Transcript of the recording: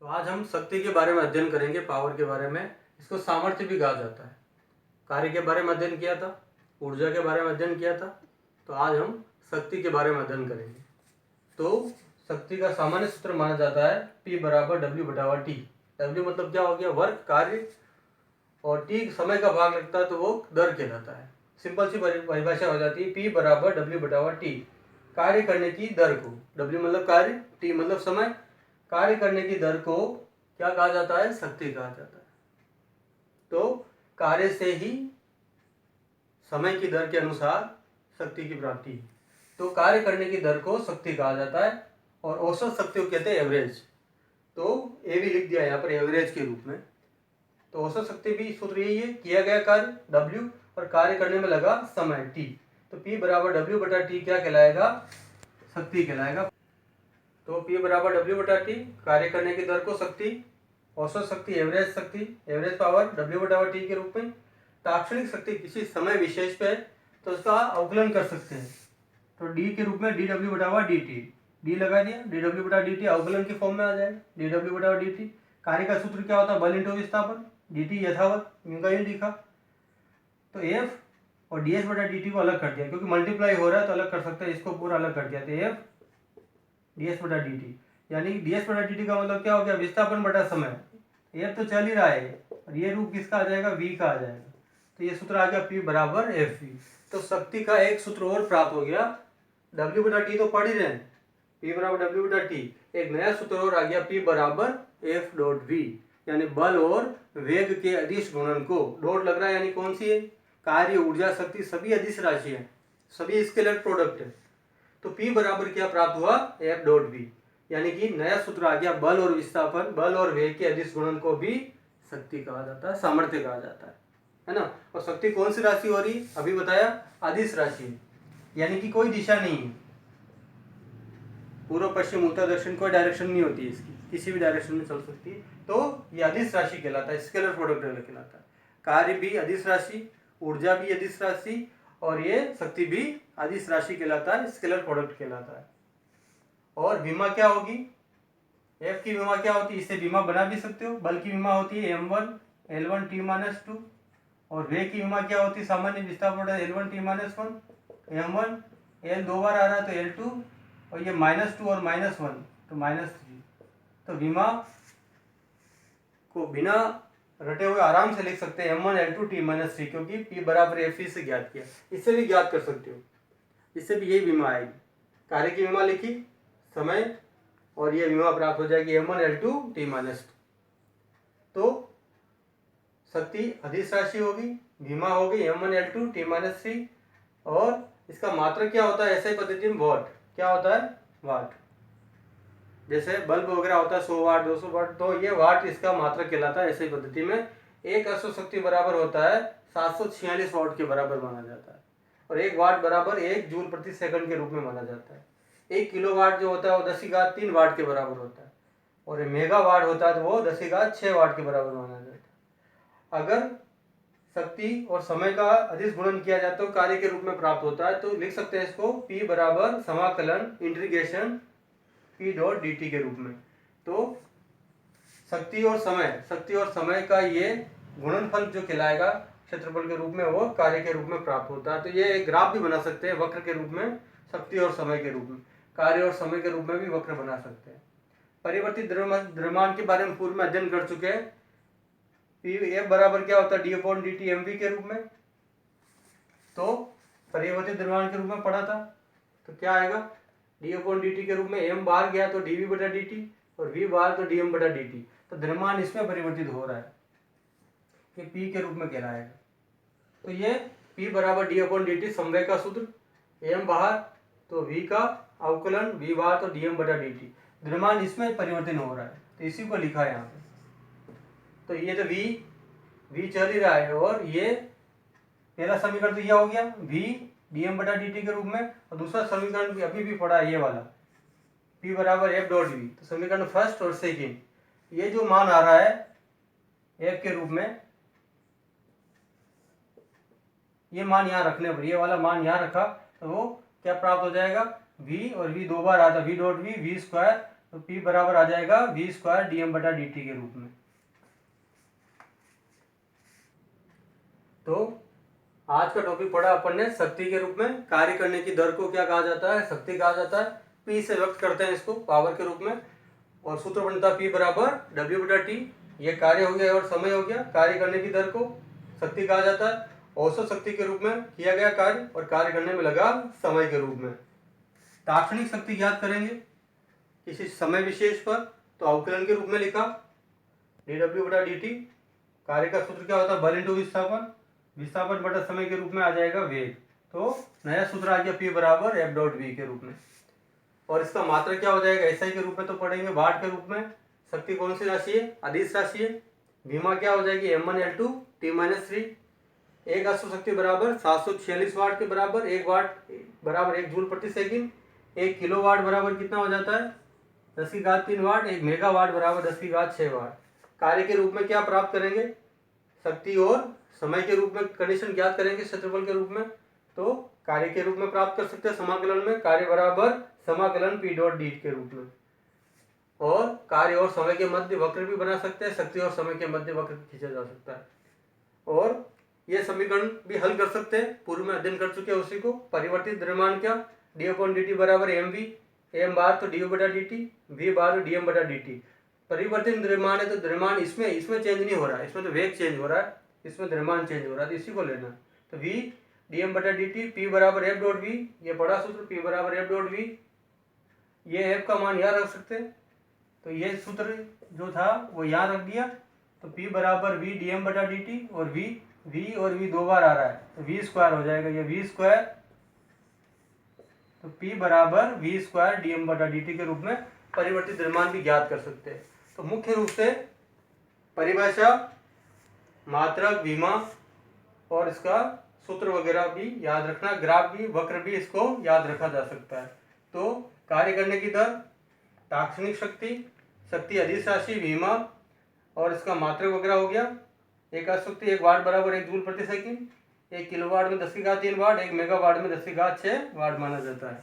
तो आज हम शक्ति के बारे में अध्ययन करेंगे, पावर के बारे में। इसको सामर्थ्य भी कहा जाता है। कार्य के बारे में अध्ययन किया था, ऊर्जा के बारे में अध्ययन किया था। तो आज हम शक्ति के बारे में अध्ययन करेंगे। तो शक्ति का सामान्य सूत्र माना जाता है P बराबर W/T। W मतलब क्या हो गया? वर्क, कार्य, और T समय का भाग लगता है तो वो दर कहलाता है। सिंपल सी परिभाषा हो जाती है P बराबर W/T। कार्य करने की दर को, W मतलब कार्य, T मतलब समय, कार्य करने की दर को क्या कहा जाता है? शक्ति कहा जाता है। तो कार्य से ही समय की दर के अनुसार शक्ति की प्राप्ति। तो कार्य करने की दर को शक्ति कहा जाता है और औसत शक्ति को कहते हैं एवरेज। तो ए भी लिख दिया यहाँ पर एवरेज के रूप में। तो औसत शक्ति भी सूत्र यही है, किया गया कार्य W और कार्य करने में लगा समय T। तो P बराबर W/T क्या कहलाएगा? शक्ति कहलाएगा। तो P बराबर W/T, कार्य करने की दर को शक्ति, औसत शक्ति एवरेज पावर W/T के रूप में। तात्क्षणिक शक्ति किसी समय विशेष पे तो उसका अवकलन कर सकते हैं, तो D के रूप में dW/dt, D लगा दिया, dW/dt अवकलन की फॉर्म में आ जाएगा dW/dt। कार्य का सूत्र क्या होता है? बल इंटू विस्थापन, dt यथावत, इनका ये लिखा। तो F और ds/dt को अलग कर दिया, क्योंकि मल्टीप्लाई हो रहा है तो अलग कर सकते हैं, इसको पूरा अलग कर दिया। तो F ds/dt, यानी ds/dt का मतलब क्या हो गया? विस्थापन बटा समय। F तो चल ही रहा है और ये रूप किसका आ जाएगा? V का आ जाएगा। तो ये सूत्र आ गया P बराबर FV। तो शक्ति का एक सूत्र और प्राप्त हो गया। W/T तो पढ़ ही रहे हैं, P बराबर W/T। एक नया सूत्र और आ गया P बराबर F.V, यानी बल और वेग के अदिश गुणन को। डॉट लग रहा है, यानी कौन सी है? कार्य, ऊर्जा, शक्ति सभी अदिश राशि है, सभी स्केलर प्रोडक्ट है। तो P बराबर क्या प्राप्त हुआ? F.V, यानी कि नया सूत्र आ गया। बल और विस्थापन, बल और वेग के अदिश गुणन को भी शक्ति कहा जाता है, सामर्थ्य कहा जाता है ना। और शक्ति कौन सी राशि हो रही? अभी बताया, अदिश राशि है, यानी कि कोई दिशा नहीं है, पूर्व पश्चिम उत्तर दक्षिण कोई डायरेक्शन नहीं होती है इसकी, किसी भी डायरेक्शन में चल सकती है। तो ये अदिश राशि कहलाता है, स्केलर प्रोडक्ट कहलाता है। कार्य भी अदिश राशि, ऊर्जा भी अदिश राशि, और ये शक्ति भी अदिश राशि कहलाता है, स्केलर प्रोडक्ट कहलाता है। और विमा क्या होगी? F की विमा क्या होती है? इससे विमा बना भी सकते हो। बल की विमा होती है m1 L1T-2, और वेग की विमा क्या होती है? सामान्य विस्थापन L1T-1 m1 L दो बार आ रहा है तो L2, और ये -2 और -1 तो -3। तो विमा को बिना रटे हुए आराम से लिख सकते हैं m1 L2T-3, क्योंकि P बराबर F से ज्ञात किया। इससे भी ज्ञात कर सकते हो, इससे भी यही विमा आएगी। कार्य की विमा लिखी, समय, और ये विमा प्राप्त हो जाएगी m1 L2T-2। तो शक्ति अदिश राशि होगी, विमा होगी m1 L2T-3, और इसका मात्रक क्या होता है ऐसे पद्धति में? वॉट। क्या होता है? वाट। जैसे बल्ब वगैरह होता है 100 वाट 200 वाट, तो ये वाट इसका मात्रक कहलाता है ऐसे पद्धति में। एक अश्व शक्ति बराबर होता है 746 वाट के बराबर माना जाता है, और 1 वाट बराबर 1 जूल प्रति सेकंड के रूप में माना जाता है। 1 किलोवाट जो होता है वो 10⁻³ वाट के बराबर होता है, और मेगावाट होता है तो वो 10⁻6 वाट के बराबर माना जाता है। अगर शक्ति और समय का अदिश गुणन किया जाए तो कार्य के रूप में प्राप्त होता है। तो लिख सकते हैं इसको P बराबर समाकलन इंटीग्रेशन P.dt के रूप में। तो शक्ति और समय का ये गुणनफल जो कहलाएगा क्षेत्रफल के रूप में, वो कार्य के रूप में प्राप्त होता है। तो ये एक ग्राफ भी बना सकते हैं वक्र के रूप में, शक्ति और समय के रूप में, कार्य और समय के रूप में भी वक्र बना सकते हैं। परिवर्तित द्रव्यमान के बारे में पूर्व में अध्ययन कर चुके हैं। F बराबर क्या होता है? d/dt mv के रूप में। तो परिवर्तित द्रव्यमान के रूप में पढ़ा था, तो क्या आएगा? d/dt के रूप में m बाहर गया तो dv/dt, और v बाहर तो dm/dt। तो द्रव्यमान इसमें परिवर्तित हो रहा है, ये p के रूप में कहलाएगा। तो ये p बराबर d/dt समवेग का सूत्र, m बाहर तो v का अवकलन, v बाहर तो dm/dt। द्रव्यमान इसमें परिवर्तन हो रहा है, तो इसी को लिखा है यहाँ पे। तो ये तो v चल ही रहा है, और ये पहला समीकरण तो यह हो गया v dm/dt के रूप में, और दूसरा समीकरण भी अभी भी पड़ा है ये वाला P बराबर F.V। तो समीकरण फर्स्ट और सेकेंड, ये जो मान आ रहा है F के रूप में, ये मान यहाँ रखने पर, ये वाला मान यहाँ रखा तो वो क्या प्राप्त हो जाएगा? v, और v दो बार आता है v.v, v² तो P बराबर आ जाएगा v स्क्वायर dm बटा dt के रूप में। तो आज का टॉपिक पढ़ा अपन ने शक्ति के रूप में। कार्य करने की दर को क्या कहा जाता है? शक्ति कहा जाता है। P से व्यक्त करते हैं इसको पावर के रूप में, और सूत्र बनता है P बराबर W बटा टी। ये कार्य हो गया और समय हो गया। कार्य करने की दर को शक्ति कहा जाता है। औसत शक्ति के रूप में किया गया कार्य और कार्य करने में लगा समय के रूप में। तात्क्षणिक शक्ति ज्ञात करेंगे किसी समय विशेष पर, तो अवकलन के रूप में लिखा dW बटा dt। कार्य का सूत्र क्या होता है? बल इंटू विस्थापन, विस्थापन बटा समय के रूप में आ जाएगा वेग। तो नया सूत्र आ गया P बराबर F डॉट V के रूप में। और इसका मात्रा क्या हो जाएगा? SI के रूप में तो पढ़ेंगे, वाट के रूप में। शक्ति कौन सी राशि है? अदिश राशि है। भीमा क्या हो जाएगी? M1L2 T-3। एक अश्व शक्ति बराबर 746 वाट के बराबर। 1 वाट बराबर 1 जूल प्रति सेकंड। 1 किलो वाट बराबर कितना हो जाता है? 10 की घात 3 वाट। 1 मेगा वाट बराबर 10 की घात 6 वाट। कार्य के रूप में क्या प्राप्त करेंगे? शक्ति और समय के रूप में कंडीशन ज्ञात करेंगे क्षेत्रफल के रूप में। तो कार्य के रूप में प्राप्त कर सकते हैं समाकलन में। कार्य बराबर समाकलन P डॉट डी के रूप में। और कार्य और समय के मध्य वक्र भी बना सकते हैं। शक्ति और समय के मध्य वक्र खींचा जा सकता है। और ये समीकरण भी हल कर सकते हैं, पूर्व में अध्ययन कर चुके हैं उसी को। परिवर्तित द्रव्यमान क्या? डी अपॉन डी टी बराबर एम वी। एम बार तो डी बटा डी टी, वी बार तो डी एम बटा डी टी। परिवर्तित द्रव्यमान है तो द्रव्यमान इसमें चेंज नहीं हो रहा है, इसमें तो वेग चेंज हो रहा है, इसमें द्रव्यमान चेंज हो रहा है, तो इसी को लेना। तो वी डी एम बटा डी टी, पी बराबर एफ डॉट वी। ये बड़ा सूत्र P बराबर एफ डॉट वी। ये एफ का मान याद रख सकते हैं। तो ये सूत्र जो था वो याद रख दिया। तो P बराबर वी डी एम बटा डी टी, और V और V 2 बार आ रहा है तो V स्क्वायर हो जाएगा। ये V स्क्वायर, तो P बराबर V स्क्वायर डी एम बटा डी टी के रूप में परिवर्तित द्रव्यमान भी ज्ञात कर सकते हैं। तो मुख्य रूप से परिभाषा, मात्रक, विमा और इसका सूत्र वगैरह भी याद रखना। ग्राफ भी, वक्र भी इसको याद रखा जा सकता है। तो कार्य करने की दर, तात्क्षणिक शक्ति, शक्ति अदिश राशि, विमा और इसका मात्रक वगैरह हो गया। एक शक्ति 1 वाट बराबर 1 जूल प्रति सेकंड। 1 किलो वाट में 10 की घात 3 वाट। 1 मेगा वाट में 10 की घात 6 वाट माना जाता है।